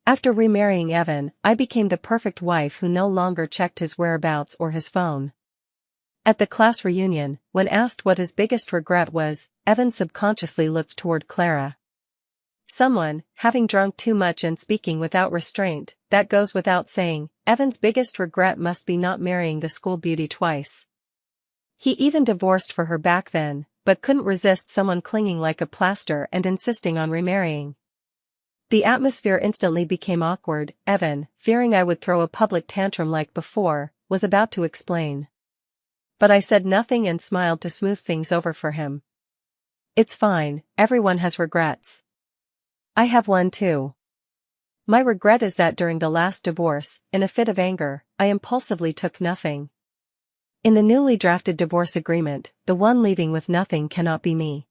After remarrying Evan, I became the perfect wife who no longer checked his whereabouts or his phone. At the class reunion, when asked what his biggest regret was, Evan subconsciously looked toward Clara. Someone, having drunk too much and speaking without restraint, that goes without saying, Evan's biggest regret must be not marrying the school beauty twice. He even divorced for her back then, but couldn't resist someone clinging like a plaster and insisting on remarrying. The atmosphere instantly became awkward. Evan, fearing I would throw a public tantrum like before, was about to explain. But I said nothing and smiled to smooth things over for him. It's fine, everyone has regrets. I have one too. My regret is that during the last divorce, in a fit of anger, I impulsively took nothing. In the newly drafted divorce agreement, the one leaving with nothing cannot be me.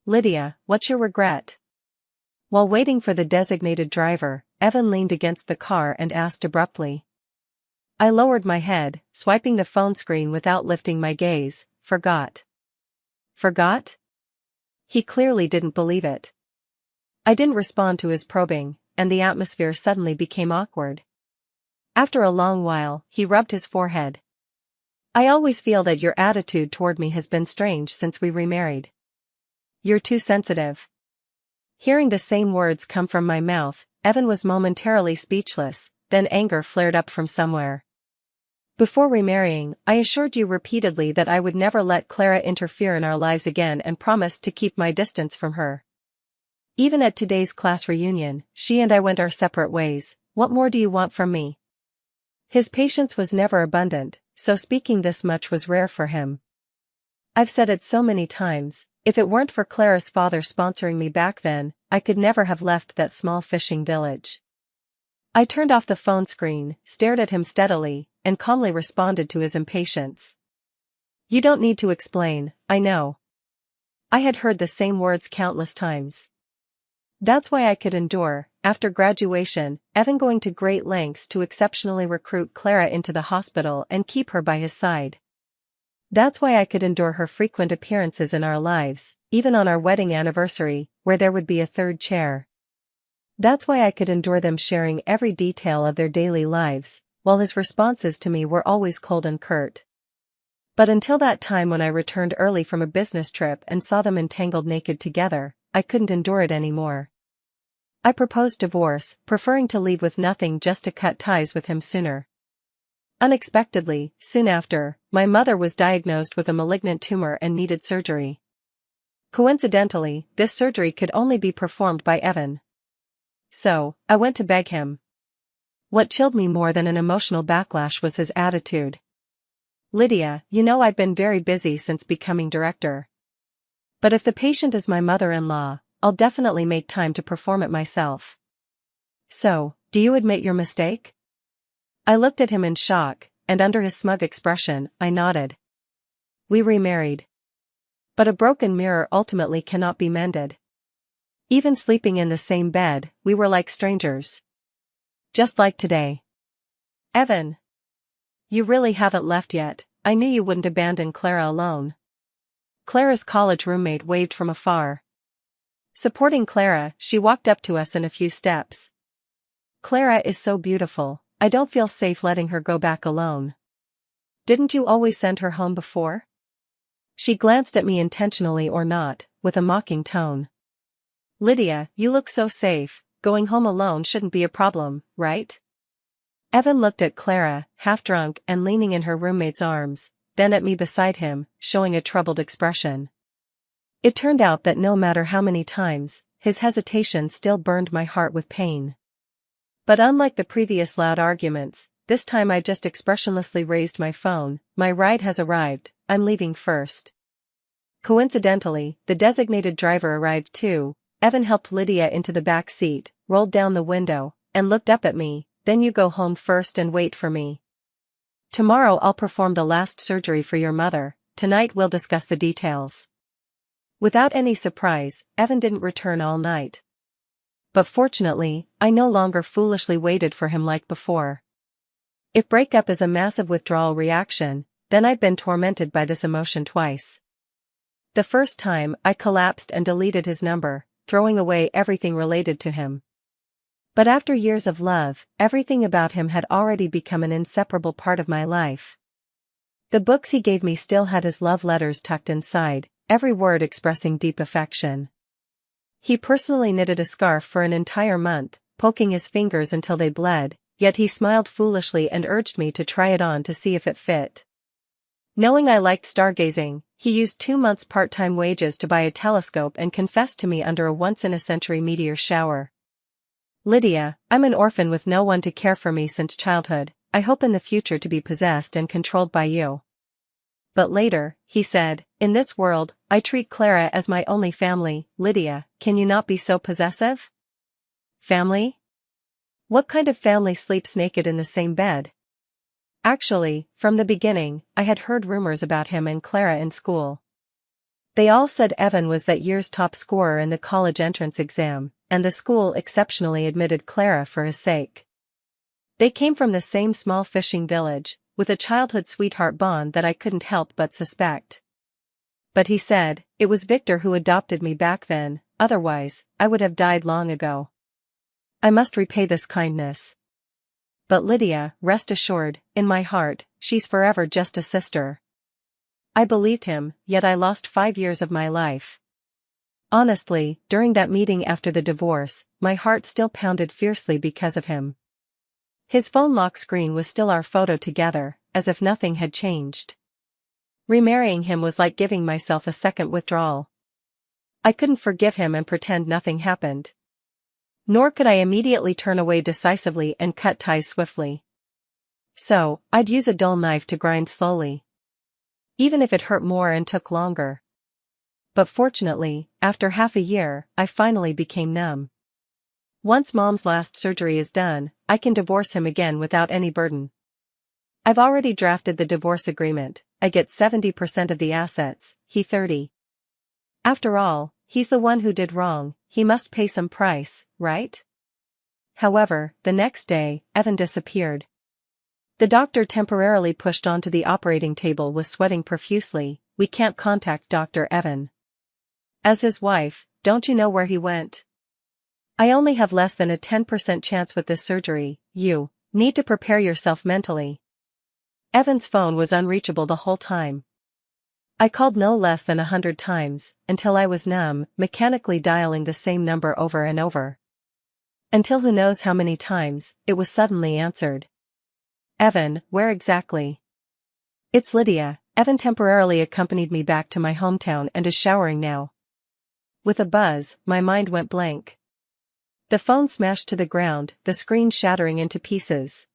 Lydia, what's your regret? While waiting for the designated driver, Evan leaned against the car and asked abruptly. I lowered my head, swiping the phone screen without lifting my gaze. Forgot. Forgot? He clearly didn't believe it. I didn't respond to his probing, and the atmosphere suddenly became awkward. After a long while, he rubbed his forehead. I always feel that your attitude toward me has been strange since we remarried. You're too sensitive. Hearing the same words come from my mouth, Evan was momentarily speechless, then anger flared up from somewhere. Before remarrying, I assured you repeatedly that I would never let Clara interfere in our lives again and promised to keep my distance from her. Even at today's class reunion, she and I went our separate ways. What more do you want from me? His patience was never abundant, so speaking this much was rare for him. I've said it so many times, if it weren't for Clara's father sponsoring me back then, I could never have left that small fishing village. I turned off the phone screen, stared at him steadily, and calmly responded to his impatience. You don't need to explain, I know. I had heard the same words countless times. That's why I could endure, after graduation, Evan going to great lengths to exceptionally recruit Clara into the hospital and keep her by his side. That's why I could endure her frequent appearances in our lives, even on our wedding anniversary, where there would be a third chair. That's why I could endure them sharing every detail of their daily lives, while his responses to me were always cold and curt. But until that time when I returned early from a business trip and saw them entangled naked together, I couldn't endure it anymore. I proposed divorce, preferring to leave with nothing just to cut ties with him sooner. Unexpectedly, soon after, my mother was diagnosed with a malignant tumor and needed surgery. Coincidentally, this surgery could only be performed by Evan. So, I went to beg him. What chilled me more than an emotional backlash was his attitude. Lydia, you know I've been very busy since becoming director. But if the patient is my mother-in-law, I'll definitely make time to perform it myself. So, do you admit your mistake? I looked at him in shock, and under his smug expression, I nodded. We remarried. But a broken mirror ultimately cannot be mended. Even sleeping in the same bed, we were like strangers. Just like today. Evan. You really haven't left yet. I knew you wouldn't abandon Clara alone. Clara's college roommate waved from afar. Supporting Clara, she walked up to us in a few steps. Clara is so beautiful, I don't feel safe letting her go back alone. Didn't you always send her home before? She glanced at me intentionally or not, with a mocking tone. Lydia, you look so safe, going home alone shouldn't be a problem, right? Evan looked at Clara, half drunk and leaning in her roommate's arms, then at me beside him, showing a troubled expression. It turned out that no matter how many times, his hesitation still burned my heart with pain. But unlike the previous loud arguments, this time I just expressionlessly raised my phone. My ride has arrived, I'm leaving first. Coincidentally, the designated driver arrived too. Evan helped Lydia into the back seat, rolled down the window, and looked up at me. Then you go home first and wait for me. Tomorrow I'll perform the last surgery for your mother, tonight we'll discuss the details. Without any surprise, Evan didn't return all night. But fortunately, I no longer foolishly waited for him like before. If breakup is a massive withdrawal reaction, then I've been tormented by this emotion twice. The first time, I collapsed and deleted his number, throwing away everything related to him. But after years of love, everything about him had already become an inseparable part of my life. The books he gave me still had his love letters tucked inside, every word expressing deep affection. He personally knitted a scarf for an entire month, poking his fingers until they bled, yet he smiled foolishly and urged me to try it on to see if it fit. Knowing I liked stargazing, he used 2 months' part-time wages to buy a telescope and confessed to me under a once-in-a-century meteor shower. "Lydia, I'm an orphan with no one to care for me since childhood. I hope in the future to be possessed and controlled by you." But later, he said, "In this world, I treat Clara as my only family. Lydia, can you not be so possessive?" Family? What kind of family sleeps naked in the same bed? Actually, from the beginning, I had heard rumors about him and Clara in school. They all said Evan was that year's top scorer in the college entrance exam, and the school exceptionally admitted Clara for his sake. They came from the same small fishing village, with a childhood sweetheart bond that I couldn't help but suspect. But he said, it was Victor who adopted me back then, otherwise, I would have died long ago. I must repay this kindness. But Lydia, rest assured, in my heart, she's forever just a sister. I believed him, yet I lost 5 years of my life. Honestly, during that meeting after the divorce, my heart still pounded fiercely because of him. His phone lock screen was still our photo together, as if nothing had changed. Remarrying him was like giving myself a second withdrawal. I couldn't forgive him and pretend nothing happened. Nor could I immediately turn away decisively and cut ties swiftly. So, I'd use a dull knife to grind slowly. Even if it hurt more and took longer. But fortunately, after half a year, I finally became numb. Once Mom's last surgery is done, I can divorce him again without any burden. I've already drafted the divorce agreement. I get 70% of the assets, he 30%. After all, he's the one who did wrong, he must pay some price, right? However, the next day, Evan disappeared. The doctor temporarily pushed onto the operating table was sweating profusely. "We can't contact Dr. Evan. As his wife, don't you know where he went? I only have less than a 10% chance with this surgery. You need to prepare yourself mentally." Evan's phone was unreachable the whole time. I called no less than 100 times, until I was numb, mechanically dialing the same number over and over. Until who knows how many times, it was suddenly answered. "Evan, where exactly?" "It's Lydia. Evan temporarily accompanied me back to my hometown and is showering now." With a buzz, my mind went blank. The phone smashed to the ground, the screen shattering into pieces.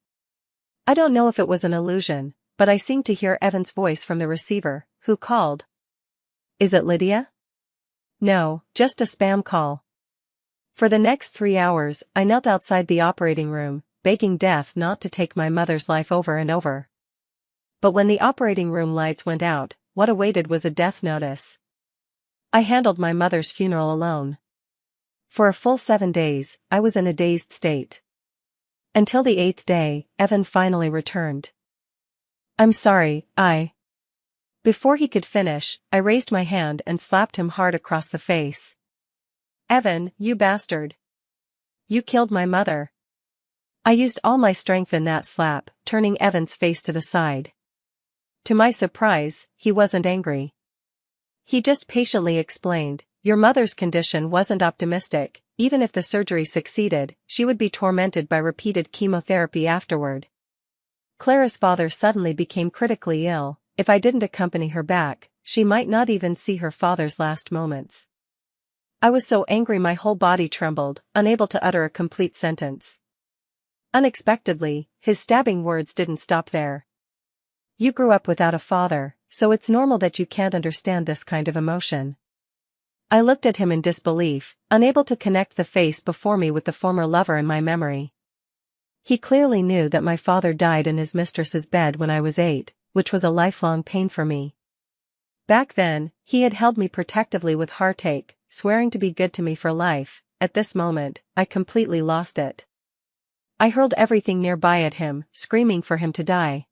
I don't know if it was an illusion, but I seemed to hear Evan's voice from the receiver. "Who called?" "Is it Lydia?" "No, just a spam call." For the next 3 hours, I knelt outside the operating room, begging death not to take my mother's life over and over. But when the operating room lights went out, what awaited was a death notice. I handled my mother's funeral alone. For a full 7 days, I was in a dazed state. Until the 8th day, Evan finally returned. "I'm sorry, Before he could finish, I raised my hand and slapped him hard across the face. "Evan, you bastard. You killed my mother." I used all my strength in that slap, turning Evan's face to the side. To my surprise, he wasn't angry. He just patiently explained, "Your mother's condition wasn't optimistic. Even if the surgery succeeded, she would be tormented by repeated chemotherapy afterward. Clara's father suddenly became critically ill. If I didn't accompany her back, she might not even see her father's last moments." I was so angry my whole body trembled, unable to utter a complete sentence. Unexpectedly, his stabbing words didn't stop there. "You grew up without a father, so it's normal that you can't understand this kind of emotion." I looked at him in disbelief, unable to connect the face before me with the former lover in my memory. He clearly knew that my father died in his mistress's bed when I was 8, which was a lifelong pain for me. Back then, he had held me protectively with heartache, swearing to be good to me for life. At this moment, I completely lost it. I hurled everything nearby at him, screaming for him to die.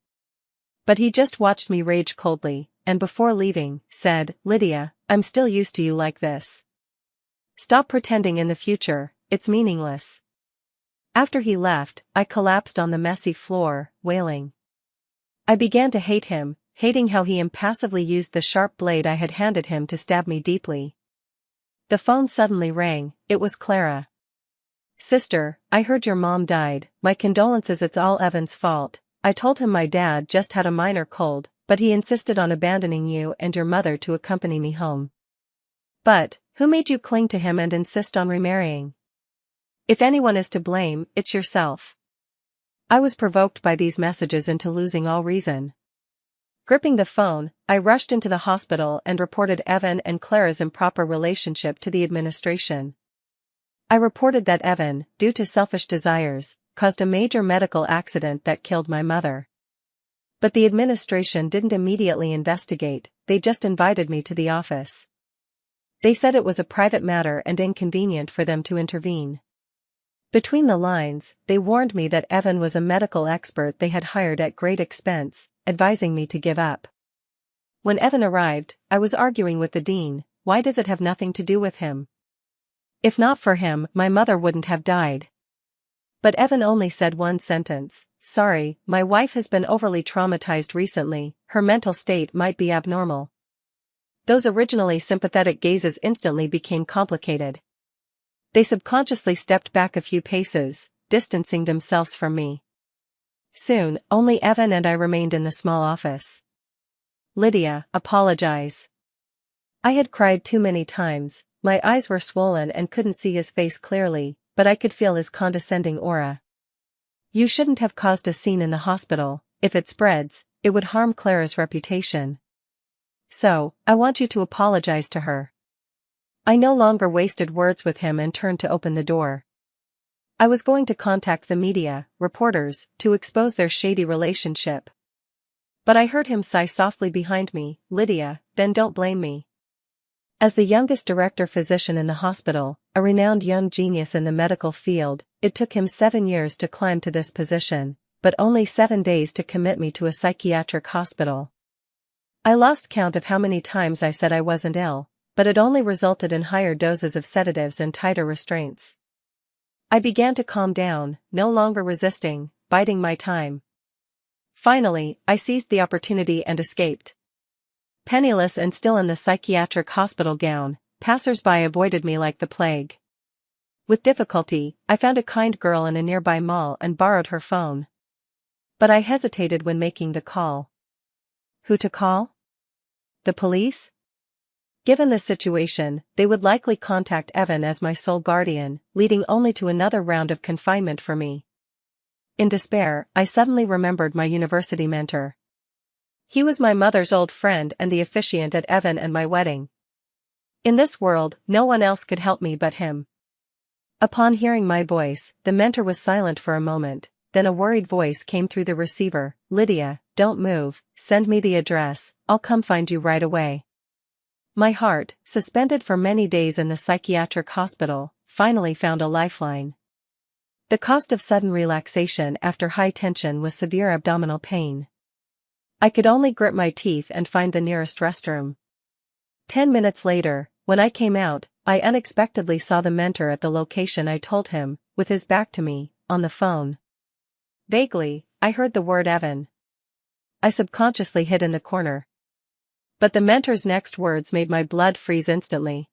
But he just watched me rage coldly, and before leaving, said, "Lydia, I'm still used to you like this. Stop pretending in the future, it's meaningless." After he left, I collapsed on the messy floor, wailing. I began to hate him, hating how he impassively used the sharp blade I had handed him to stab me deeply. The phone suddenly rang. It was Clara. "Sister, I heard your mom died. My condolences, it's all Evan's fault. I told him my dad just had a minor cold, but he insisted on abandoning you and your mother to accompany me home." "But, who made you cling to him and insist on remarrying? If anyone is to blame, it's yourself." I was provoked by these messages into losing all reason. Gripping the phone, I rushed into the hospital and reported Evan and Clara's improper relationship to the administration. I reported that Evan, due to selfish desires, caused a major medical accident that killed my mother. But the administration didn't immediately investigate, they just invited me to the office. They said it was a private matter and inconvenient for them to intervene. Between the lines, they warned me that Evan was a medical expert they had hired at great expense, advising me to give up. When Evan arrived, I was arguing with the dean. Why does it have nothing to do with him? If not for him, my mother wouldn't have died. But Evan only said one sentence: "Sorry, my wife has been overly traumatized recently, her mental state might be abnormal." Those originally sympathetic gazes instantly became complicated. They subconsciously stepped back a few paces, distancing themselves from me. Soon, only Evan and I remained in the small office. "Lydia, apologize. I had cried too many times, my eyes were swollen and couldn't see his face clearly, but I could feel his condescending aura. You shouldn't have caused a scene in the hospital. If it spreads, it would harm Clara's reputation. So, I want you to apologize to her." I no longer wasted words with him and turned to open the door. I was going to contact the media, reporters, to expose their shady relationship. But I heard him sigh softly behind me. "Lydia, then don't blame me." As the youngest director physician in the hospital, a renowned young genius in the medical field, it took him 7 years to climb to this position, but only 7 days to commit me to a psychiatric hospital. I lost count of how many times I said I wasn't ill, but it only resulted in higher doses of sedatives and tighter restraints. I began to calm down, no longer resisting, biding my time. Finally, I seized the opportunity and escaped. Penniless and still in the psychiatric hospital gown, passers-by avoided me like the plague. With difficulty, I found a kind girl in a nearby mall and borrowed her phone. But I hesitated when making the call. Who to call? The police? Given the situation, they would likely contact Evan as my sole guardian, leading only to another round of confinement for me. In despair, I suddenly remembered my university mentor. He was my mother's old friend and the officiant at Evan and my wedding. In this world, no one else could help me but him. Upon hearing my voice, the mentor was silent for a moment, then a worried voice came through the receiver. "Lydia, don't move, send me the address, I'll come find you right away." My heart, suspended for many days in the psychiatric hospital, finally found a lifeline. The cost of sudden relaxation after high tension was severe abdominal pain. I could only grit my teeth and find the nearest restroom. 10 minutes later, when I came out, I unexpectedly saw the mentor at the location I told him, with his back to me, on the phone. Vaguely, I heard the word Evan. I subconsciously hid in the corner. But the mentor's next words made my blood freeze instantly.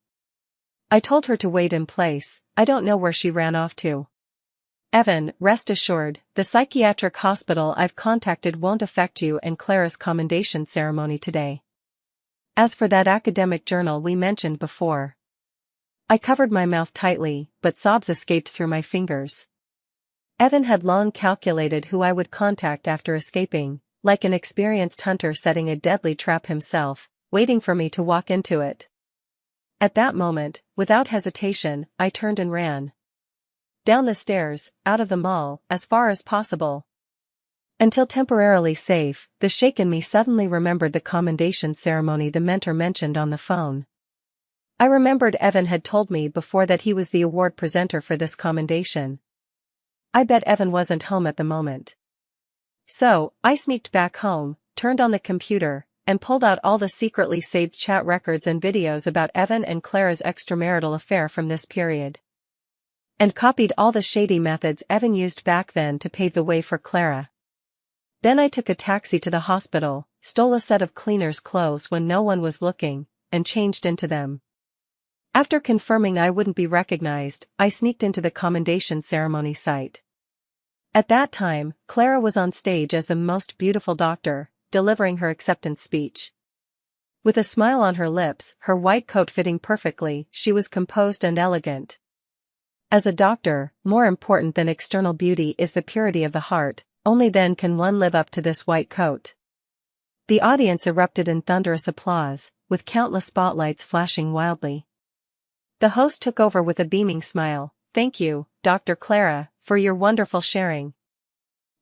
I told her to wait in place. I don't know where she ran off to. "Evan, rest assured, the psychiatric hospital I've contacted won't affect you and Clara's commendation ceremony today. As for that academic journal we mentioned before." I covered my mouth tightly, but sobs escaped through my fingers. Evan had long calculated who I would contact after escaping, like an experienced hunter setting a deadly trap himself, waiting for me to walk into it. At that moment, without hesitation, I turned and ran. Down the stairs, out of the mall, as far as possible. Until temporarily safe, the shake in me suddenly remembered the commendation ceremony the mentor mentioned on the phone. I remembered Evan had told me before that he was the award presenter for this commendation. I bet Evan wasn't home at the moment. So, I sneaked back home, turned on the computer, and pulled out all the secretly saved chat records and videos about Evan and Clara's extramarital affair from this period. and copied all the shady methods Evan used back then to pave the way for Clara. Then I took a taxi to the hospital, stole a set of cleaner's clothes when no one was looking, and changed into them. After confirming I wouldn't be recognized, I sneaked into the commendation ceremony site. At that time, Clara was on stage as the most beautiful doctor, delivering her acceptance speech. With a smile on her lips, her white coat fitting perfectly, she was composed and elegant. As a doctor, more important than external beauty is the purity of the heart, only then can one live up to this white coat. The audience erupted in thunderous applause, with countless spotlights flashing wildly. The host took over with a beaming smile. "Thank you, Dr. Clara, for your wonderful sharing.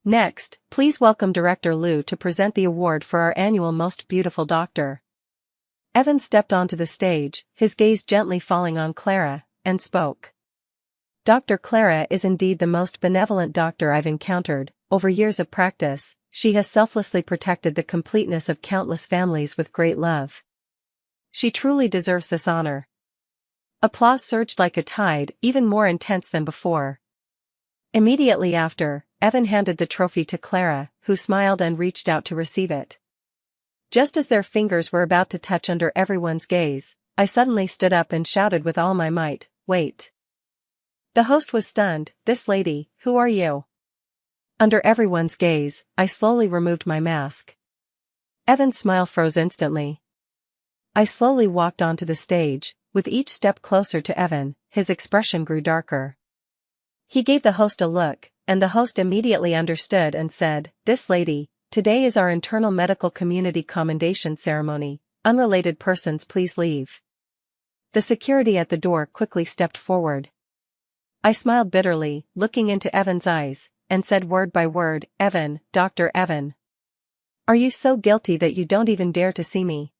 Next, please welcome Director Lou to present the award for our annual Most Beautiful Doctor." Evan stepped onto the stage, his gaze gently falling on Clara, and spoke. "Dr. Clara is indeed the most benevolent doctor I've encountered. Over years of practice, she has selflessly protected the completeness of countless families with great love. She truly deserves this honor." Applause surged like a tide, even more intense than before. Immediately after, Evan handed the trophy to Clara, who smiled and reached out to receive it. Just as their fingers were about to touch under everyone's gaze, I suddenly stood up and shouted with all my might, "Wait!" The host was stunned. "This lady, who are you?" Under everyone's gaze, I slowly removed my mask. Evan's smile froze instantly. I slowly walked onto the stage. With each step closer to Evan, his expression grew darker. He gave the host a look, and the host immediately understood and said, "This lady, today is our internal medical community commendation ceremony. Unrelated persons please leave." The security at the door quickly stepped forward. I smiled bitterly, looking into Evan's eyes, and said word by word, "Evan, Dr. Evan. Are you so guilty that you don't even dare to see me?"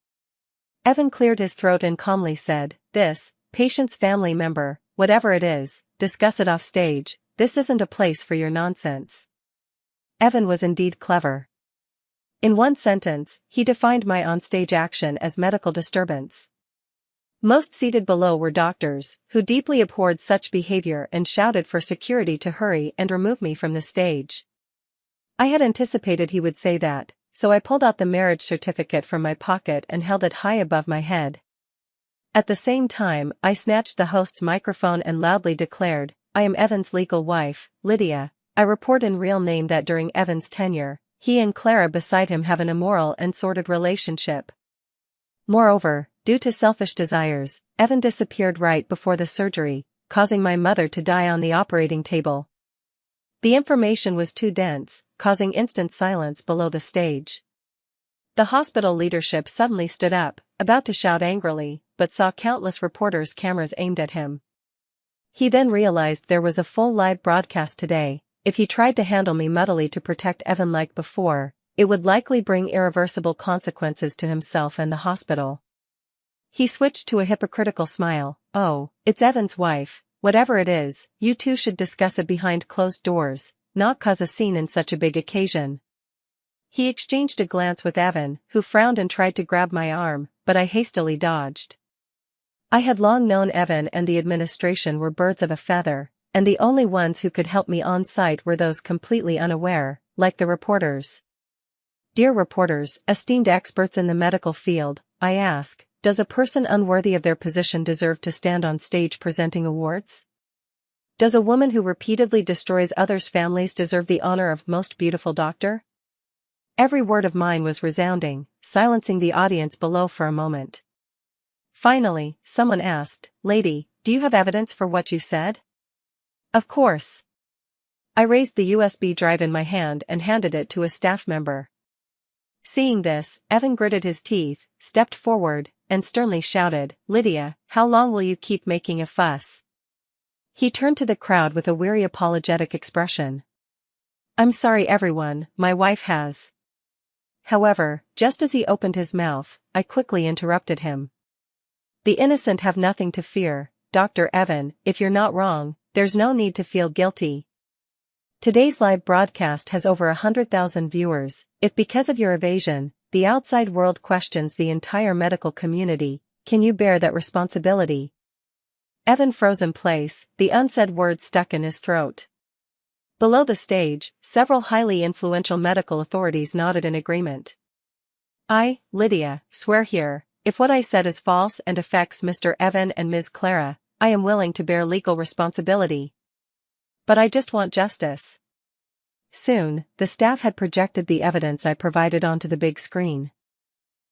Evan cleared his throat and calmly said, "This, patient's family member, whatever it is, discuss it off stage. This isn't a place for your nonsense." Evan was indeed clever. In one sentence, he defined my onstage action as medical disturbance. Most seated below were doctors, who deeply abhorred such behavior and shouted for security to hurry and remove me from the stage. I had anticipated he would say that, so I pulled out the marriage certificate from my pocket and held it high above my head. At the same time, I snatched the host's microphone and loudly declared, "I am Evan's legal wife, Lydia. I report in real name that during Evan's tenure, he and Clara beside him have an immoral and sordid relationship. Moreover, due to selfish desires, Evan disappeared right before the surgery, causing my mother to die on the operating table." The information was too dense, causing instant silence below the stage. The hospital leadership suddenly stood up, about to shout angrily, but saw countless reporters' cameras aimed at him. He then realized there was a full live broadcast today. If he tried to handle me muddily to protect Evan like before, it would likely bring irreversible consequences to himself and the hospital. He switched to a hypocritical smile. "Oh, it's Evan's wife. Whatever it is, you two should discuss it behind closed doors, not cause a scene in such a big occasion." He exchanged a glance with Evan, who frowned and tried to grab my arm, but I hastily dodged. I had long known Evan and the administration were birds of a feather, and the only ones who could help me on site were those completely unaware, like the reporters. "Dear reporters, esteemed experts in the medical field, I ask, does a person unworthy of their position deserve to stand on stage presenting awards? Does a woman who repeatedly destroys others' families deserve the honor of Most Beautiful Doctor?" Every word of mine was resounding, silencing the audience below for a moment. Finally, someone asked, "Lady, do you have evidence for what you said?" "Of course." I raised the USB drive in my hand and handed it to a staff member. Seeing this, Evan gritted his teeth, stepped forward, and sternly shouted, "Lydia, how long will you keep making a fuss?" He turned to the crowd with a weary apologetic expression. "I'm sorry everyone, my wife has." However, just as he opened his mouth, I quickly interrupted him. "The innocent have nothing to fear, Dr. Evan. If you're not wrong, there's no need to feel guilty. Today's live broadcast has over 100,000 viewers. If because of your evasion, the outside world questions the entire medical community, can you bear that responsibility?" Evan froze in place, the unsaid words stuck in his throat. Below the stage, several highly influential medical authorities nodded in agreement. I, Lydia, swear here, if what I said is false and affects Mr. Evan and Ms. Clara, I am willing to bear legal responsibility. But I just want justice. Soon, the staff had projected the evidence I provided onto the big screen.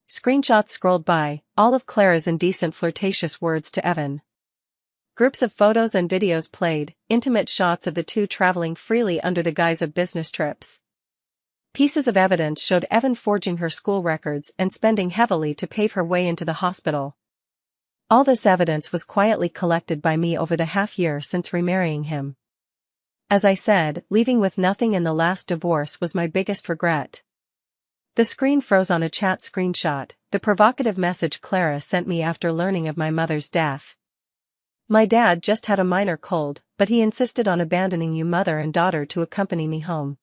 Screenshots scrolled by, all of Clara's indecent flirtatious words to Evan. Groups of photos and videos played, intimate shots of the two traveling freely under the guise of business trips. Pieces of evidence showed Evan forging her school records and spending heavily to pave her way into the hospital. All this evidence was quietly collected by me over the half-year since remarrying him. As I said, leaving with nothing in the last divorce was my biggest regret. The screen froze on a chat screenshot, the provocative message Clara sent me after learning of my mother's death. My dad just had a minor cold, but he insisted on abandoning you mother and daughter to accompany me home.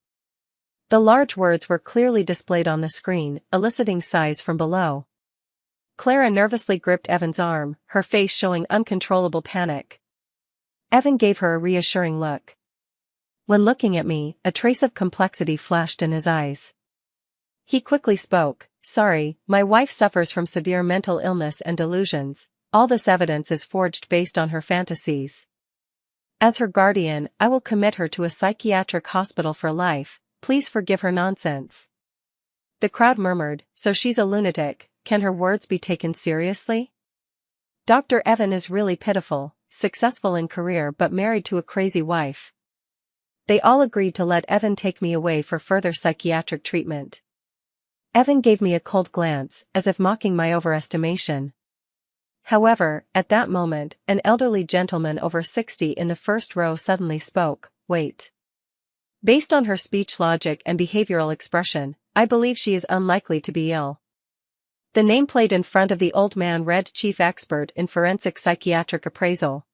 The large words were clearly displayed on the screen, eliciting sighs from below. Clara nervously gripped Evan's arm, her face showing uncontrollable panic. Evan gave her a reassuring look. When looking at me, a trace of complexity flashed in his eyes. He quickly spoke, "Sorry, my wife suffers from severe mental illness and delusions. All this evidence is forged based on her fantasies. As her guardian, I will commit her to a psychiatric hospital for life. Please forgive her nonsense." The crowd murmured, "So she's a lunatic, can her words be taken seriously?" Dr. Evan is really pitiful, successful in career but married to a crazy wife. They all agreed to let Evan take me away for further psychiatric treatment. Evan gave me a cold glance, as if mocking my overestimation. However, at that moment, an elderly gentleman over 60 in the first row suddenly spoke, "Wait." Based on her speech logic and behavioral expression, I believe she is unlikely to be ill. The nameplate in front of the old man read Chief Expert in Forensic Psychiatric Appraisal.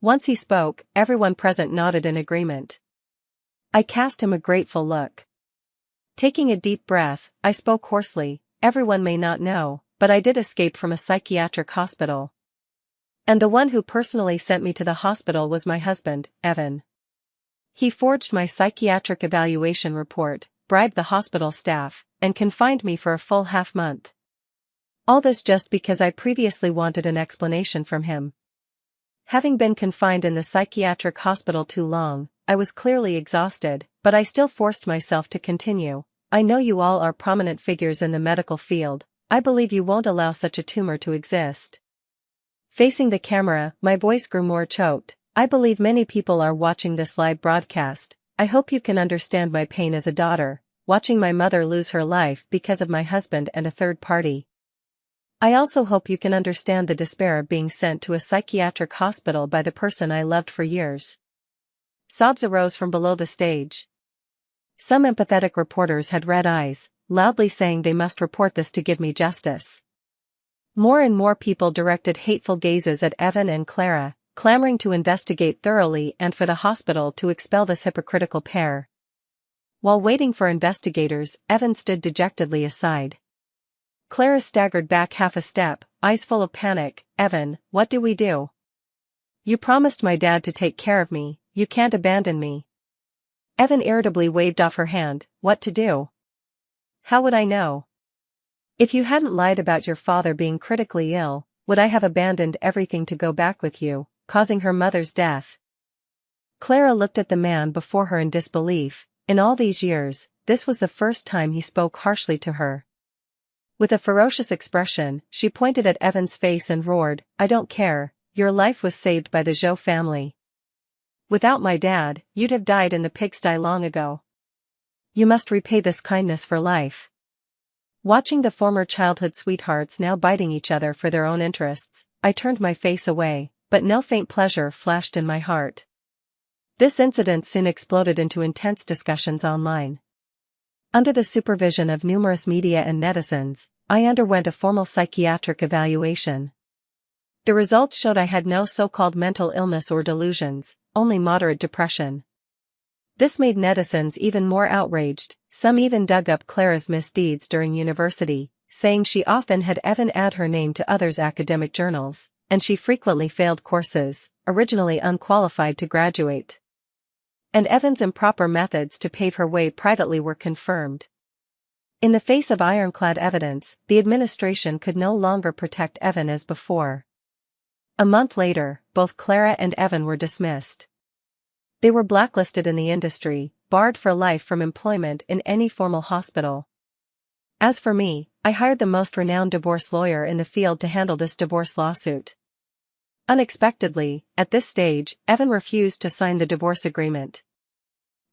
Once he spoke, everyone present nodded in agreement. I cast him a grateful look. Taking a deep breath, I spoke hoarsely, "Everyone may not know, but I did escape from a psychiatric hospital. And the one who personally sent me to the hospital was my husband, Evan. He forged my psychiatric evaluation report, bribed the hospital staff, and confined me for a full half-month. All this just because I previously wanted an explanation from him. Having been confined in the psychiatric hospital too long, I was clearly exhausted, but I still forced myself to continue. I know you all are prominent figures in the medical field. I believe you won't allow such a tumor to exist." Facing the camera, my voice grew more choked. "I believe many people are watching this live broadcast. I hope you can understand my pain as a daughter, watching my mother lose her life because of my husband and a third party. I also hope you can understand the despair of being sent to a psychiatric hospital by the person I loved for years." Sobs arose from below the stage. Some empathetic reporters had red eyes, loudly saying they must report this to give me justice. More and more people directed hateful gazes at Evan and Clara, clamoring to investigate thoroughly and for the hospital to expel this hypocritical pair. While waiting for investigators, Evan stood dejectedly aside. Clara staggered back half a step, eyes full of panic. "Evan, what do we do? You promised my dad to take care of me, you can't abandon me." Evan irritably waved off her hand. "What to do? How would I know? If you hadn't lied about your father being critically ill, would I have abandoned everything to go back with you, causing her mother's death?" Clara looked at the man before her in disbelief. In all these years, this was the first time he spoke harshly to her. With a ferocious expression, she pointed at Evan's face and roared, "I don't care, your life was saved by the Zhou family. Without my dad, you'd have died in the pigsty long ago. You must repay this kindness for life." Watching the former childhood sweethearts now biting each other for their own interests, I turned my face away, but no faint pleasure flashed in my heart. This incident soon exploded into intense discussions online. Under the supervision of numerous media and netizens, I underwent a formal psychiatric evaluation. The results showed I had no so-called mental illness or delusions, only moderate depression. This made netizens even more outraged. Some even dug up Clara's misdeeds during university, saying she often had Evan add her name to others' academic journals, and she frequently failed courses, originally unqualified to graduate. And Evan's improper methods to pave her way privately were confirmed. In the face of ironclad evidence, the administration could no longer protect Evan as before. A month later, both Clara and Evan were dismissed. They were blacklisted in the industry, barred for life from employment in any formal hospital. As for me, I hired the most renowned divorce lawyer in the field to handle this divorce lawsuit. Unexpectedly, at this stage, Evan refused to sign the divorce agreement.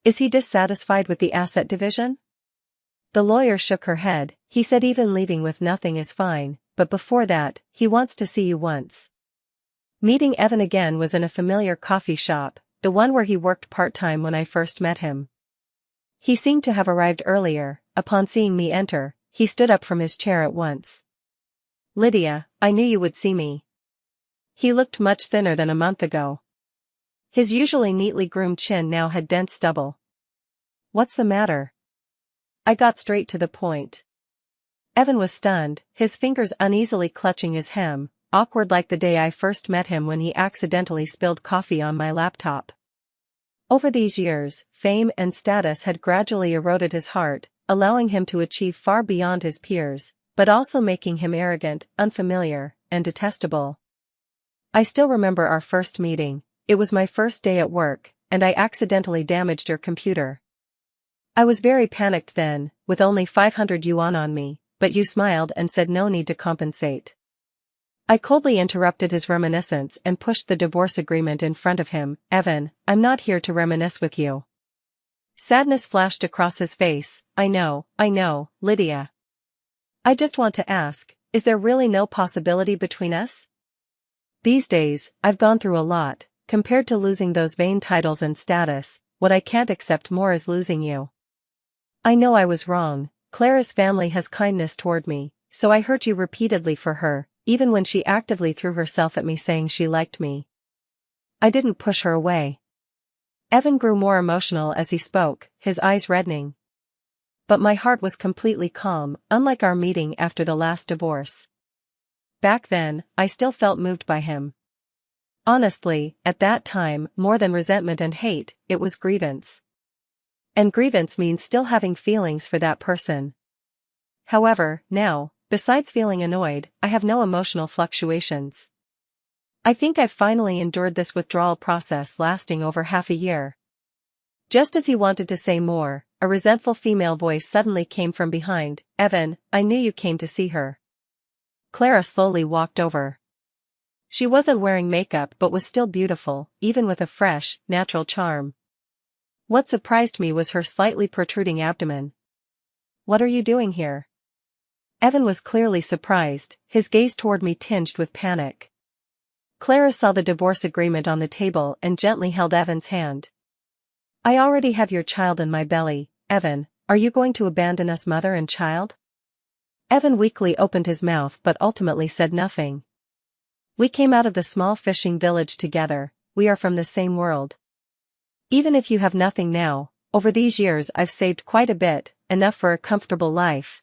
Is he dissatisfied with the asset division? The lawyer shook her head. He said even leaving with nothing is fine, but before that, he wants to see you once. Meeting Evan again was in a familiar coffee shop, the one where he worked part-time when I first met him. He seemed to have arrived earlier. Upon seeing me enter, he stood up from his chair at once. "Lydia, I knew you would see me." He looked much thinner than a month ago. His usually neatly groomed chin now had dense stubble. "What's the matter?" I got straight to the point. Evan was stunned, his fingers uneasily clutching his hem, awkward like the day I first met him when he accidentally spilled coffee on my laptop. Over these years, fame and status had gradually eroded his heart, allowing him to achieve far beyond his peers, but also making him arrogant, unfamiliar, and detestable. I still remember our first meeting. It was my first day at work, and I accidentally damaged your computer. I was very panicked then, with only 500 yuan on me, but you smiled and said no need to compensate. I coldly interrupted his reminiscence and pushed the divorce agreement in front of him. "Evan, I'm not here to reminisce with you." Sadness flashed across his face. I know, Lydia. I just want to ask, is there really no possibility between us? These days, I've gone through a lot. Compared to losing those vain titles and status, what I can't accept more is losing you. I know I was wrong. Clara's family has kindness toward me, so I hurt you repeatedly for her, even when she actively threw herself at me saying she liked me. I didn't push her away. Evan grew more emotional as he spoke, his eyes reddening. But my heart was completely calm, unlike our meeting after the last divorce. Back then, I still felt moved by him. Honestly, at that time, more than resentment and hate, it was grievance. And grievance means still having feelings for that person. However, now, besides feeling annoyed, I have no emotional fluctuations. I think I've finally endured this withdrawal process lasting over half a year. Just as he wanted to say more, a resentful female voice suddenly came from behind. "Evan, I knew you came to see her." Clara slowly walked over. She wasn't wearing makeup but was still beautiful, even with a fresh, natural charm. What surprised me was her slightly protruding abdomen. "What are you doing here?" Evan was clearly surprised, his gaze toward me tinged with panic. Clara saw the divorce agreement on the table and gently held Evan's hand. "I already have your child in my belly, Evan. Are you going to abandon us, mother and child?" Evan weakly opened his mouth but ultimately said nothing. "We came out of the small fishing village together, we are from the same world. Even if you have nothing now, over these years I've saved quite a bit, enough for a comfortable life."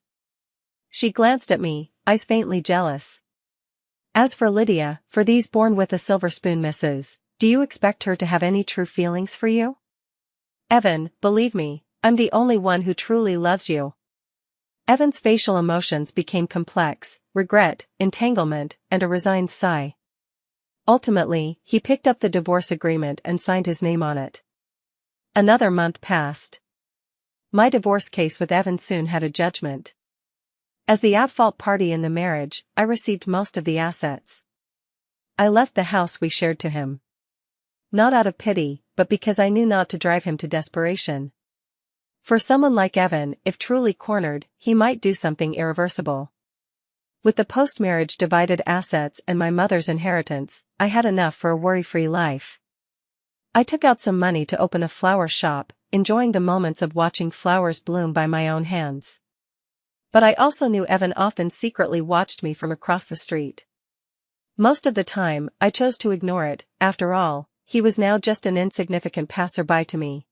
She glanced at me, eyes faintly jealous. "As for Lydia, for these born with a silver spoon misses, do you expect her to have any true feelings for you?" "Evan, believe me, I'm the only one who truly loves you." Evan's facial emotions became complex, regret, entanglement, and a resigned sigh. Ultimately, he picked up the divorce agreement and signed his name on it. Another month passed. My divorce case with Evan soon had a judgment. As the at-fault party in the marriage, I received most of the assets. I left the house we shared to him. Not out of pity, but because I knew not to drive him to desperation. For someone like Evan, if truly cornered, he might do something irreversible. With the post-marriage divided assets and my mother's inheritance, I had enough for a worry-free life. I took out some money to open a flower shop, enjoying the moments of watching flowers bloom by my own hands. But I also knew Evan often secretly watched me from across the street. Most of the time, I chose to ignore it. After all, he was now just an insignificant passerby to me.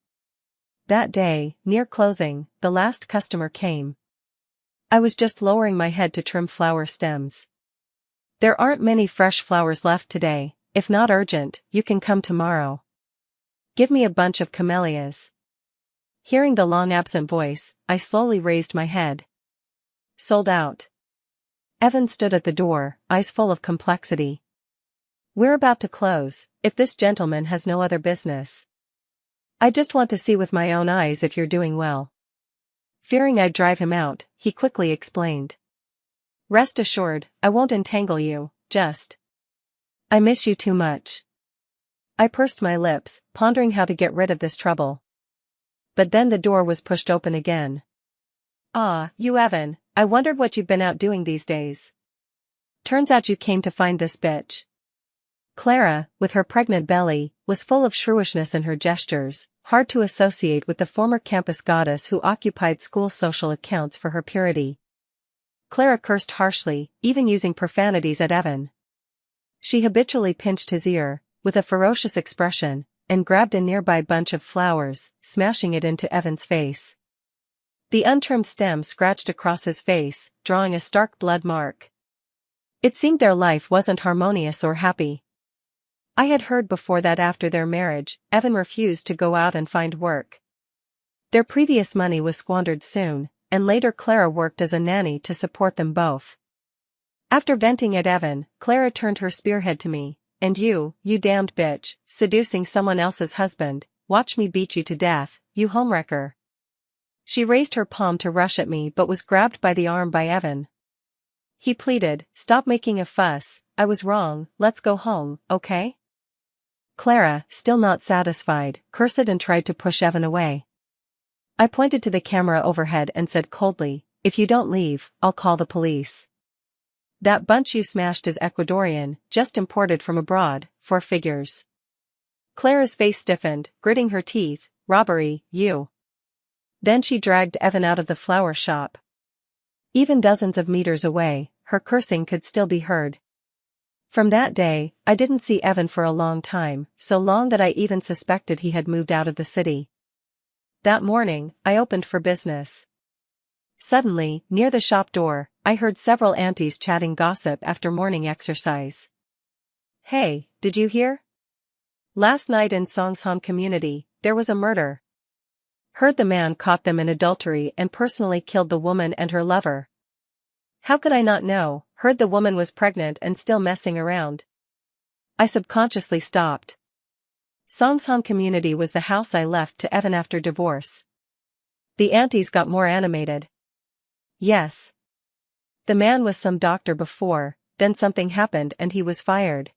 That day, near closing, the last customer came. I was just lowering my head to trim flower stems. There aren't many fresh flowers left today. If not urgent, you can come tomorrow. Give me a bunch of camellias. Hearing the long-absent voice, I slowly raised my head. Sold out. Evan stood at the door, eyes full of complexity. We're about to close, if this gentleman has no other business. I just want to see with my own eyes if you're doing well. Fearing I'd drive him out, he quickly explained. Rest assured, I won't entangle you, just. I miss you too much. I pursed my lips, pondering how to get rid of this trouble. But then the door was pushed open again. Ah, you Evan, I wondered what you've been out doing these days. Turns out you came to find this bitch. Clara, with her pregnant belly, was full of shrewishness in her gestures, hard to associate with the former campus goddess who occupied school social accounts for her purity. Clara cursed harshly, even using profanities at Evan. She habitually pinched his ear, with a ferocious expression, and grabbed a nearby bunch of flowers, smashing it into Evan's face. The untrimmed stem scratched across his face, drawing a stark blood mark. It seemed their life wasn't harmonious or happy. I had heard before that after their marriage, Evan refused to go out and find work. Their previous money was squandered soon, and later Clara worked as a nanny to support them both. After venting at Evan, Clara turned her spearhead to me, and you damned bitch, seducing someone else's husband, watch me beat you to death, you homewrecker. She raised her palm to rush at me but was grabbed by the arm by Evan. He pleaded, stop making a fuss, I was wrong, let's go home, okay? Clara, still not satisfied, cursed and tried to push Evan away. I pointed to the camera overhead and said coldly, if you don't leave, I'll call the police. That bunch you smashed is Ecuadorian, just imported from abroad, 4 figures. Clara's face stiffened, gritting her teeth, robbery, you. Then she dragged Evan out of the flower shop. Even dozens of meters away, her cursing could still be heard. From that day, I didn't see Evan for a long time, so long that I even suspected he had moved out of the city. That morning, I opened for business. Suddenly, near the shop door, I heard several aunties chatting gossip after morning exercise. Hey, did you hear? Last night in Songsham community, there was a murder. Heard the man caught them in adultery and personally killed the woman and her lover. How could I not know? Heard the woman was pregnant and still messing around. I subconsciously stopped. Songsham community was the house I left to Evan after divorce. The aunties got more animated. Yes. The man was some doctor before, then something happened and he was fired.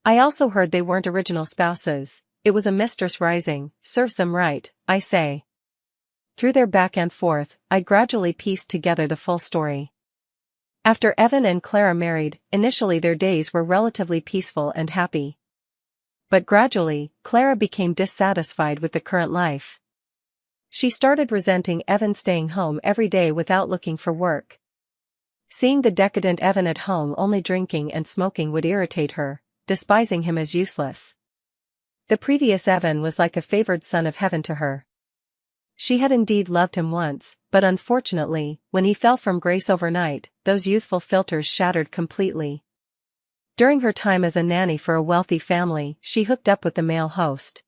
I also heard they weren't original spouses, it was a mistress rising, serves them right, I say. Through their back and forth, I gradually pieced together the full story. After Evan and Clara married, initially their days were relatively peaceful and happy. But gradually, Clara became dissatisfied with the current life. She started resenting Evan staying home every day without looking for work. Seeing the decadent Evan at home only drinking and smoking would irritate her, despising him as useless. The previous Evan was like a favored son of heaven to her. She had indeed loved him once, but unfortunately, when he fell from grace overnight, those youthful filters shattered completely. During her time as a nanny for a wealthy family, she hooked up with the male host.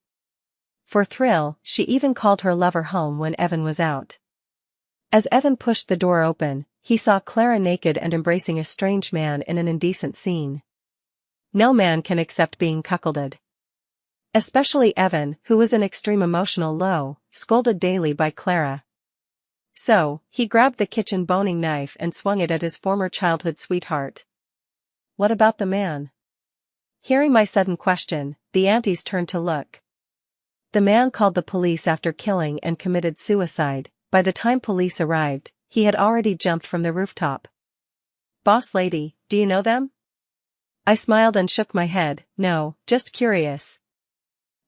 For thrill, she even called her lover home when Evan was out. As Evan pushed the door open, he saw Clara naked and embracing a strange man in an indecent scene. No man can accept being cuckolded. Especially Evan, who was in extreme emotional low, scolded daily by Clara. So, he grabbed the kitchen boning knife and swung it at his former childhood sweetheart. What about the man? Hearing my sudden question, the aunties turned to look. The man called the police after killing and committed suicide. By the time police arrived, he had already jumped from the rooftop. Boss lady, do you know them? I smiled and shook my head, no, just curious.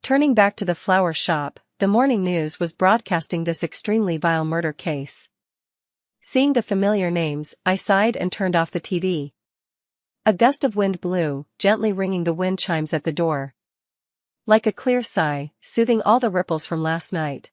Turning back to the flower shop, the morning news was broadcasting this extremely vile murder case. Seeing the familiar names, I sighed and turned off the TV. A gust of wind blew, gently ringing the wind chimes at the door. Like a clear sigh, soothing all the ripples from last night.